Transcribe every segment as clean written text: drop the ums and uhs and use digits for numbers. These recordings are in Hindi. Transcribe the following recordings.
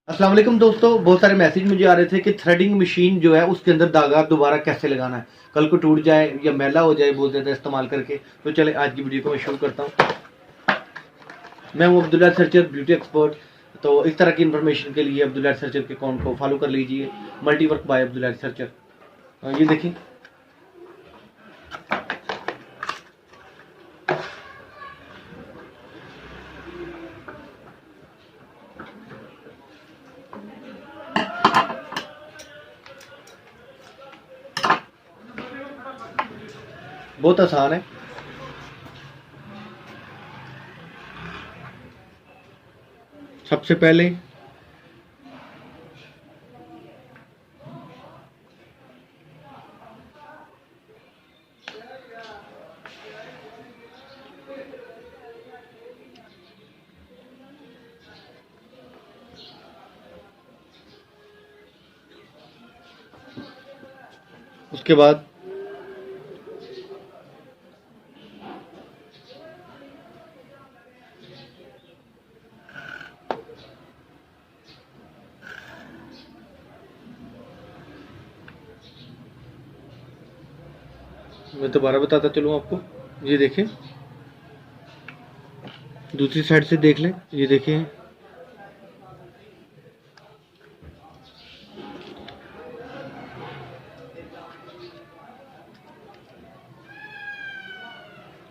अस्सलाम वालेकुम दोस्तों, बहुत सारे मैसेज मुझे आ रहे थे कि थ्रेडिंग मशीन जो है उसके अंदर धागा दोबारा कैसे लगाना है, कल को टूट जाए या मैला हो जाए बहुत ज़्यादा इस्तेमाल करके। तो चले आज की वीडियो को मैं शुरू करता हूँ। मैं हूँ अब्दुल्ला सर्चर ब्यूटी एक्सपर्ट। तो इस तरह की इन्फॉर्मेशन के लिए अब्दुल्ला सर्चर के अकाउंट को फॉलो कर लीजिए, multi work by Abdullah searcher. ये देखिए, बहुत आसान है। सबसे पहले उसके बाद मैं दोबारा बताता चलूँ आपको। ये देखें, दूसरी साइड से देख लें। ये देखें,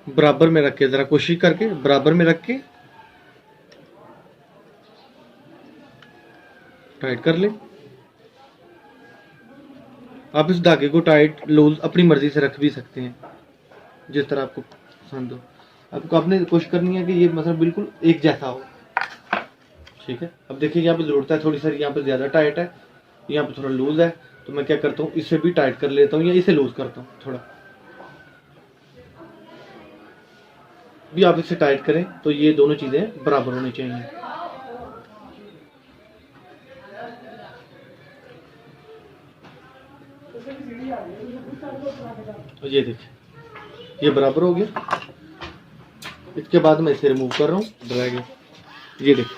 बराबर में रख के, जरा कोशिश करके बराबर में रख के टाइट कर ले। आप इस धागे को टाइट लूज अपनी मर्जी से रख भी सकते हैं, जिस तरह आपको पसंद हो। आपको आपने कोशिश करनी है कि ये मतलब बिल्कुल एक जैसा हो। ठीक है, अब देखिए यहाँ पे जरूरत है थोड़ी सी, यहाँ पे ज़्यादा टाइट है, यहाँ पे थोड़ा लूज है। तो मैं क्या करता हूँ, इसे भी टाइट कर लेता हूँ या इसे लूज करता हूँ थोड़ा। भी आप इसे टाइट करें तो ये दोनों चीज़ें बराबर होनी चाहिए। तो ये देखिए, ये बराबर हो गया। इसके बाद मैं इसे रिमूव कर रहा हूँ, ड्रैग। ये देखिए,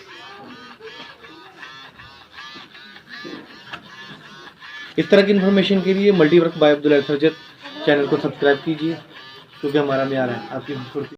इस तरह की इन्फॉर्मेशन के लिए मल्टी वर्क बाय अब्दुल्ला सर्जर चैनल को सब्सक्राइब कीजिए, क्योंकि हमारा म्यार है आपकी खूबसूरती।